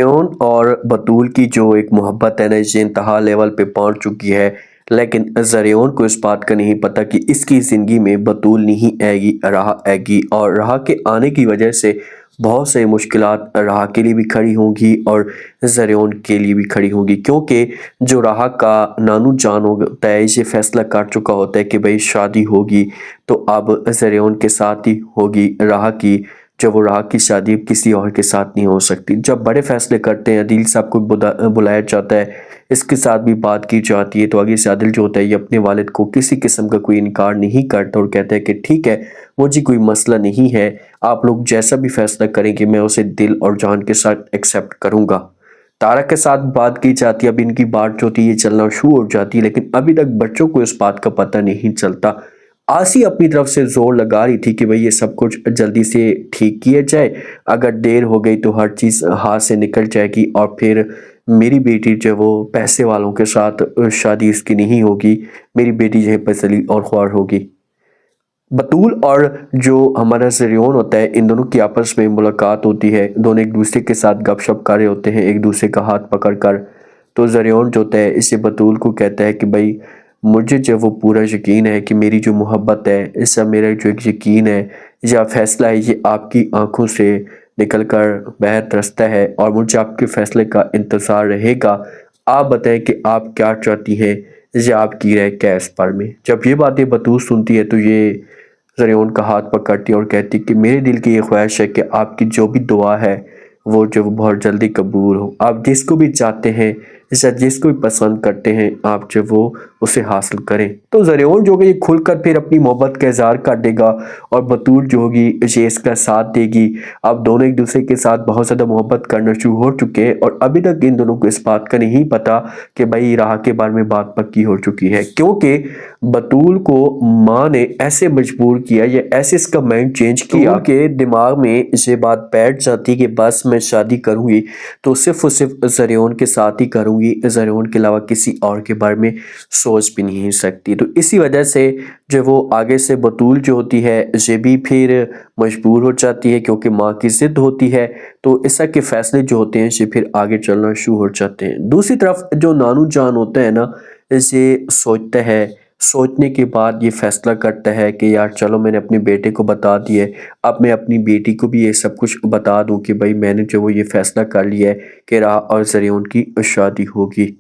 زریون اور بطول کی جو ایک محبت ہے نا اسے انتہا لیول پہ پہنچ چکی ہے، لیکن زریون کو اس بات کا نہیں پتہ کہ اس کی زندگی میں بطول نہیں آئے گی، راحہ آئے گی، اور راحہ کے آنے کی وجہ سے بہت سے مشکلات راحہ کے لیے بھی کھڑی ہوں گی اور زریون کے لیے بھی کھڑی ہوں گی، کیونکہ جو راحہ کا نانو جان ہوتا ہے اسے فیصلہ کر چکا ہوتا ہے کہ بھئی شادی ہوگی تو اب زریون کے ساتھ ہی ہوگی راحہ کی، جب وہ راحہ کی شادی کسی اور کے ساتھ نہیں ہو سکتی۔ جب بڑے فیصلے کرتے ہیں، عدیل صاحب کو بلایا جاتا ہے، اس کے ساتھ بھی بات کی جاتی ہے، تو آگے سے عادل جو ہوتا ہے یہ اپنے والد کو کسی قسم کا کوئی انکار نہیں کرتا اور کہتا ہے کہ ٹھیک ہے، مجھے کوئی مسئلہ نہیں ہے، آپ لوگ جیسا بھی فیصلہ کریں گے میں اسے دل اور جان کے ساتھ ایکسیپٹ کروں گا۔ تارا کے ساتھ بات کی جاتی ہے، اب ان کی بات جو ہوتی ہے یہ چلنا شروع ہو جاتی ہے، لیکن ابھی تک بچوں کو اس بات کا پتہ نہیں چلتا۔ آسی اپنی طرف سے زور لگا رہی تھی کہ بھئی یہ سب کچھ جلدی سے ٹھیک کیا جائے، اگر دیر ہو گئی تو ہر چیز ہاتھ سے نکل جائے گی اور پھر میری بیٹی جو وہ پیسے والوں کے ساتھ شادی اس کی نہیں ہوگی، میری بیٹی جو ہے پسلی اور خوار ہوگی۔ بطول اور جو ہمارا زریون ہوتا ہے ان دونوں کی آپس میں ملاقات ہوتی ہے، دونوں ایک دوسرے کے ساتھ گپ شپ کر رہے ہوتے ہیں ایک دوسرے کا ہاتھ پکڑ کر، تو زریون جو ہوتا ہے اسے بطول کو کہتا ہے کہ بھئی مجھے جو وہ پورا یقین ہے کہ میری جو محبت ہے، اس سے میرا جو ایک یقین ہے یا فیصلہ ہے یہ آپ کی آنکھوں سے نکل کر باہر ترستا ہے اور مجھے آپ کے فیصلے کا انتظار رہے گا، آپ بتائیں کہ آپ کیا چاہتی ہیں یا آپ کی رائے کیا اس پر میں۔ جب یہ باتیں بطول سنتی ہے تو یہ زریون کا ہاتھ پکڑتی اور کہتی کہ میرے دل کی یہ خواہش ہے کہ آپ کی جو بھی دعا ہے وہ جو بہت جلدی قبول ہو، آپ جس کو بھی چاہتے ہیں یا جس کو بھی پسند کرتے ہیں آپ جو وہ اسے حاصل کریں۔ تو زریون جو ہوگی یہ کھل کر پھر اپنی محبت کا اظہار کر دے گا اور بطول جو ہوگی یہ اس کا ساتھ دے گی۔ اب دونوں ایک دوسرے کے ساتھ بہت زیادہ محبت کرنا شروع ہو چکے ہیں اور ابھی تک ان دونوں کو اس بات کا نہیں پتا کہ بھئی راحہ کے بارے میں بات پکی ہو چکی ہے، کیونکہ بطول کو ماں نے ایسے مجبور کیا یا ایسے اس کا مائنڈ چینج کیا کہ دماغ میں اسے بات بیٹھ جاتی کہ بس میں شادی کروں گی تو صرف اور صرف زریون کے ساتھ ہی کروں گی، زریون کے علاوہ کسی اور کے بارے میں سوچ بھی نہیں سکتی۔ تو اسی وجہ سے جو وہ آگے سے بطول جو ہوتی ہے یہ بھی پھر مجبور ہو جاتی ہے کیونکہ ماں کی ضد ہوتی ہے، تو اس طرح کے فیصلے جو ہوتے ہیں یہ پھر آگے چلنا شروع ہو جاتے ہیں۔ دوسری طرف جو نانو جان ہوتا ہے نا اسے سوچتا ہے، سوچنے کے بعد یہ فیصلہ کرتا ہے کہ یار چلو میں نے اپنے بیٹے کو بتا دیا ہے، اب میں اپنی بیٹی کو بھی یہ سب کچھ بتا دوں کہ بھئی میں نے جو وہ یہ فیصلہ کر لیا ہے کہ راحہ اور زریون کی شادی ہوگی۔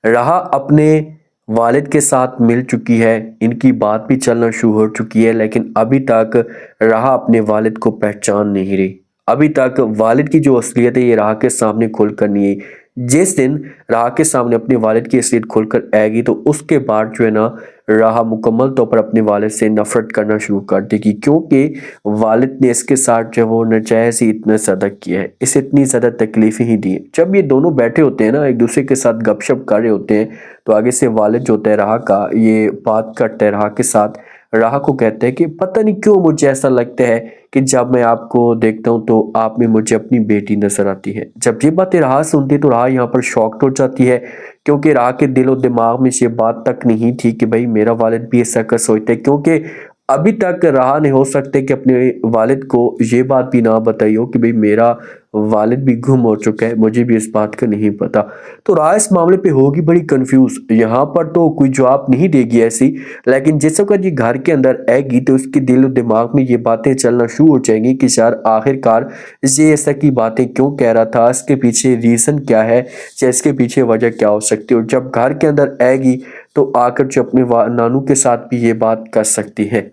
راحہ اپنے والد کے ساتھ مل چکی ہے، ان کی بات بھی چلنا شروع ہو چکی ہے، لیکن ابھی تک راحہ اپنے والد کو پہچان نہیں رہی، ابھی تک والد کی جو اصلیت ہے یہ راحہ کے سامنے کھل کر نہیں آئی۔ جس دن راحہ کے سامنے اپنے والد کی اصلیت کھل کر آئے گی تو اس کے بعد جو ہے نا راحہ مکمل طور پر اپنے والد سے نفرت کرنا شروع کر دے گی، کیونکہ والد نے اس کے ساتھ جو وہ ناجائز ہی اتنا زیادہ کیا ہے، اسے اتنی زیادہ تکلیفیں ہی دی ہیں۔ جب یہ دونوں بیٹھے ہوتے ہیں نا ایک دوسرے کے ساتھ گپ شپ کر رہے ہوتے ہیں تو آگے سے والد جو ہوتا ہے راحہ کا یہ بات کرتا ہے راحہ کے ساتھ، راحہ کو کہتا ہے کہ پتہ نہیں کیوں مجھے ایسا لگتا ہے کہ جب میں آپ کو دیکھتا ہوں تو آپ میں مجھے اپنی بیٹی نظر آتی ہے۔ جب یہ باتیں راحہ سنتی تو راحہ یہاں پر شاکڈ ہو جاتی ہے، کیونکہ راحہ کے دل و دماغ میں یہ بات تک نہیں تھی کہ بھئی میرا والد بھی ایسا کر سوچتا ہے، کیونکہ ابھی تک راحہ نے ہو سکتے کہ اپنے والد کو یہ بات بھی نہ بتائی ہو کہ بھئی میرا والد بھی گم ہو چکا ہے، مجھے بھی اس بات کا نہیں پتا۔ تو راحہ اس معاملے پہ ہوگی بڑی کنفیوز، یہاں پر تو کوئی جواب نہیں دے گی ایسی، لیکن جس وقت یہ گھر کے اندر آئے گی تو اس کے دل و دماغ میں یہ باتیں چلنا شروع ہو جائیں گی کہ یار آخر کار یہ ایسا کی باتیں کیوں کہہ رہا تھا، اس کے پیچھے ریزن کیا ہے یا اس کے پیچھے وجہ کیا ہو سکتی ہے، اور جب گھر کے اندر آئے گی تو آ کر جو اپنے نانو کے ساتھ بھی یہ بات کر سکتی ہے۔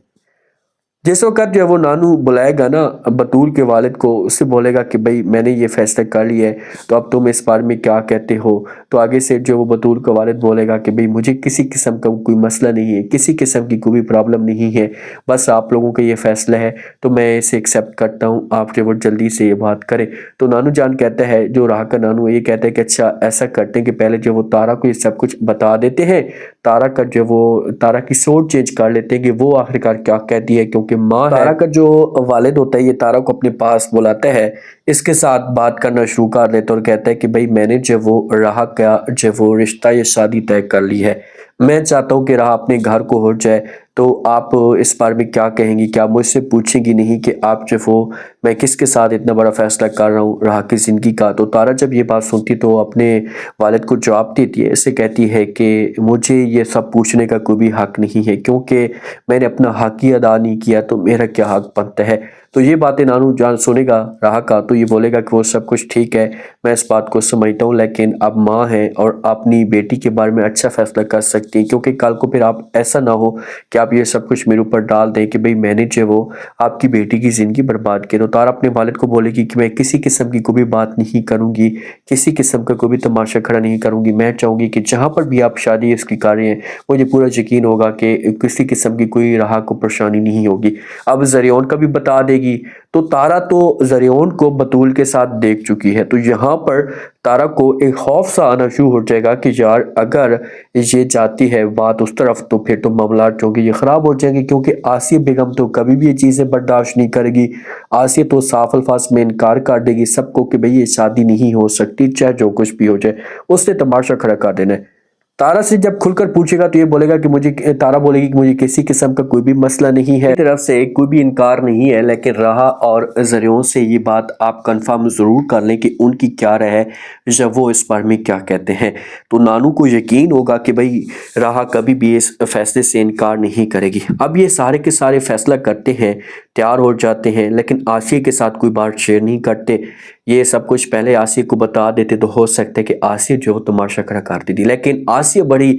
جس وقت جو وہ نانو بلائے گا نا بطول کے والد کو، اس سے بولے گا کہ بھئی میں نے یہ فیصلہ کر لیا ہے تو اب تم اس بارے میں کیا کہتے ہو، تو آگے سے جو وہ بطول کا والد بولے گا کہ بھئی مجھے کسی قسم کا کوئی مسئلہ نہیں ہے، کسی قسم کی کوئی پرابلم نہیں ہے، بس آپ لوگوں کا یہ فیصلہ ہے تو میں اسے ایکسیپٹ کرتا ہوں، آپ جو وہ جلدی سے یہ بات کریں۔ تو نانو جان کہتا ہے، جو راحہ کا نانو ہے یہ کہتا ہے کہ اچھا ایسا کرتے ہیں کہ پہلے جو وہ تارا کو یہ سب کچھ بتا دیتے ہیں، تارا کا جو وہ تارا کی سوچ چینج کر لیتے ہیں کہ وہ آخرکار کیا کہتی ہے، کیونکہ ماں ہے۔ تارا کا جو والد ہوتا ہے یہ تارا کو اپنے پاس بلاتا ہے، اس کے ساتھ بات کرنا شروع کر دیتا اور کہتا ہے کہ بھئی میں نے جو وہ راحہ کا جو وہ رشتہ یا شادی طے کر لی ہے، میں چاہتا ہوں کہ راہ اپنے گھر کو ہو جائے، تو آپ اس بارے میں کیا کہیں گی؟ کیا مجھ سے پوچھیں گی نہیں کہ آپ جو وہ میں کس کے ساتھ اتنا بڑا فیصلہ کر رہا ہوں راہ کی زندگی کا؟ تو تارا جب یہ بات سنتی تو اپنے والد کو جواب دیتی ہے، اسے کہتی ہے کہ مجھے یہ سب پوچھنے کا کوئی بھی حق نہیں ہے، کیونکہ میں نے اپنا حق ہی ادا نہیں کیا تو میرا کیا حق بنتا ہے؟ تو یہ باتیں نانو جان سنے گا راہ کا تو یہ بولے گا کہ وہ سب کچھ ٹھیک ہے، میں اس بات کو سمجھتا ہوں، لیکن اب ماں ہے اور اپنی بیٹی کے بارے میں اچھا فیصلہ کر سکتی ہیں، کیونکہ کل کو پھر آپ ایسا نہ ہو کہ آپ یہ سب کچھ میرے اوپر ڈال دیں کہ بھئی میں نے جو وہ آپ کی بیٹی کی زندگی برباد کی۔ تو تارا اپنے والد کو بولے گی کہ میں کسی قسم کی کوئی بھی بات نہیں کروں گی، کسی قسم کا کوئی بھی تماشا کھڑا نہیں کروں گی، میں چاہوں گی کہ جہاں پر بھی آپ شادی اس کی کر رہے ہیں مجھے پورا یقین ہوگا کہ کسی قسم کی کوئی راہ کو پریشانی نہیں ہوگی۔ اب زریون کا بھی بتا دے گی، تو تارا تو زریون کو بطول کے ساتھ دیکھ چکی ہے، تو یہاں پر تارا کو ایک خوف سا آنا شروع ہو جائے گا کہ یار اگر یہ جاتی ہے بات اس طرف تو پھر تو معاملات جو کہ یہ خراب ہو جائیں گے، کیونکہ آسیہ بیگم تو کبھی بھی یہ چیزیں برداشت نہیں کرے گی۔ آسیہ تو صاف الفاظ میں انکار کر دے گی سب کو کہ بھئی یہ شادی نہیں ہو سکتی، چاہے جو کچھ بھی ہو جائے، اس نے تماشا کھڑا کر دینا ہے۔ تارا سے جب کھل کر پوچھے گا تو یہ بولے گا کہ تارا بولے گی کہ مجھے کسی قسم کا کوئی بھی مسئلہ نہیں ہے، طرف سے کوئی بھی انکار نہیں ہے، لیکن راہا اور زریون سے یہ بات آپ کنفرم ضرور کر لیں کہ ان کی کیا رائے ہے جب وہ اس بارے میں کیا کہتے ہیں۔ تو نانو کو یقین ہوگا کہ بھئی راہا کبھی بھی اس فیصلے سے انکار نہیں کرے گی۔ اب یہ سارے کے سارے فیصلہ کرتے ہیں، تیار ہو جاتے ہیں، لیکن آسیہ کے ساتھ کوئی بات شیئر نہیں کرتے۔ یہ سب کچھ پہلے آسیہ کو بتا دیتے تو ہو سکتا ہے کہ آسیہ جو تماشا کھڑا کرتی تھی، لیکن آسیہ بڑی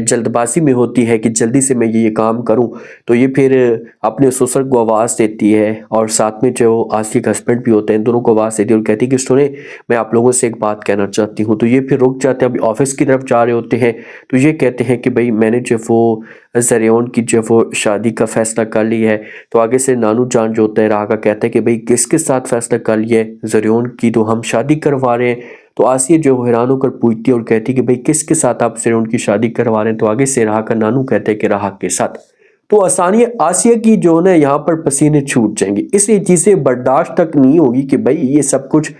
جلد بازی میں ہوتی ہے کہ جلدی سے میں یہ کام کروں، تو یہ پھر اپنے سسر کو آواز دیتی ہے، اور ساتھ میں جو آسیہ کا ہسبینڈ بھی ہوتے ہیں دونوں کو آواز دیتی ہے اور کہتی ہے کہ سنیں میں آپ لوگوں سے ایک بات کہنا چاہتی ہوں۔ تو یہ پھر رک جاتے ہیں، ابھی آفس کی طرف جا رہے ہوتے ہیں، تو یہ کہتے ہیں کہ بھئی میں نے جو وہ زریون کی جو وہ شادی کا فیصلہ کر لی ہے۔ تو آگے سے نانو جان جو ہوتا ہے راہ کا کہتا ہے کہ بھئی کس کے ساتھ فیصلہ کر لیا ہے؟ زریون کی تو ہم شادی کروا رہے ہیں۔ تو آسیہ جو حیران ہو کر پوچھتی ہے اور کہتی ہے کہ بھئی کس کے ساتھ آپ زریون کی شادی کروا رہے ہیں؟ تو آگے سے راہ کا نانو کہتے ہیں کہ راہ کے ساتھ۔ تو آسیہ کی جو ہے یہاں پر پسینے چھوٹ جائیں گے، اس لیے چیزیں برداشت تک نہیں ہوگی کہ بھئی یہ سب کچھ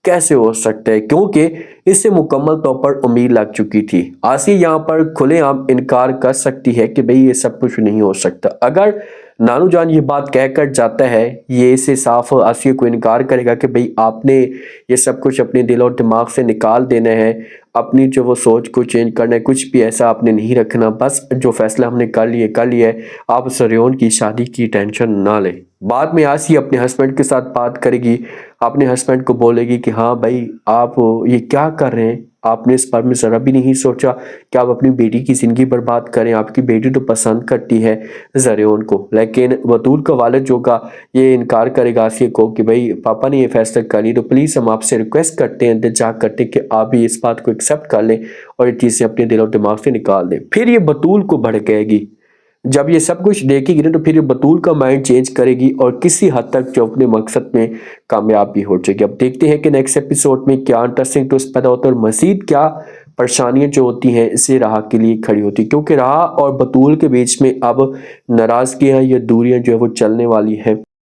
کیسے ہو سکتا ہے، کیونکہ اس سے مکمل طور پر امید لگ چکی تھی۔ آسیہ یہاں پر کھلے عام انکار کر سکتی ہے کہ بھئی یہ سب کچھ نہیں ہو سکتا۔ اگر نانو جان یہ بات کہہ کر جاتا ہے، یہ اسے صاف آسیہ کو انکار کرے گا کہ بھئی آپ نے یہ سب کچھ اپنے دل اور دماغ سے نکال دینا ہے، اپنی جو وہ سوچ کو چینج کرنا ہے، کچھ بھی ایسا آپ نے نہیں رکھنا، بس جو فیصلہ ہم نے کر لیا ہے، آپ زریون کی شادی کی ٹینشن نہ لیں۔ بعد میں آسیہ اپنے ہسبینڈ کے ساتھ بات کرے گی، اپنے ہسبینڈ کو بولے گی کہ ہاں بھائی آپ یہ کیا کر رہے ہیں، آپ نے اس بارے میں ذرا بھی نہیں سوچا کہ آپ اپنی بیٹی کی زندگی برباد کریں، آپ کی بیٹی تو پسند کرتی ہے زریون کو۔ لیکن بطول کا والد جو کا یہ انکار کرے گا آسیہ کو کہ بھئی پاپا نے یہ فیصلہ کر لی، تو پلیز ہم آپ سے ریکویسٹ کرتے ہیں، التجا کرتے ہیں کہ آپ بھی اس بات کو ایکسیپٹ کر لیں اور یہ چیزیں اپنے دل اور دماغ سے نکال دیں۔ پھر یہ بطول کو بھڑکائے گی، جب یہ سب کچھ دیکھے گی نا تو پھر یہ بطول کا مائنڈ چینج کرے گی اور کسی حد تک جو اپنے مقصد میں کامیاب بھی ہو جائے گی۔ اب دیکھتے ہیں کہ نیکسٹ ایپیسوڈ میں کیا انٹرسٹنگ ٹوسٹ پیدا ہوتا ہے اور مزید کیا پریشانیاں جو ہوتی ہیں اسے راہ کے لیے کھڑی ہوتی، کیونکہ راہ اور بطول کے بیچ میں اب ناراضگیاں یا دوریاں جو ہے وہ چلنے والی ہیں۔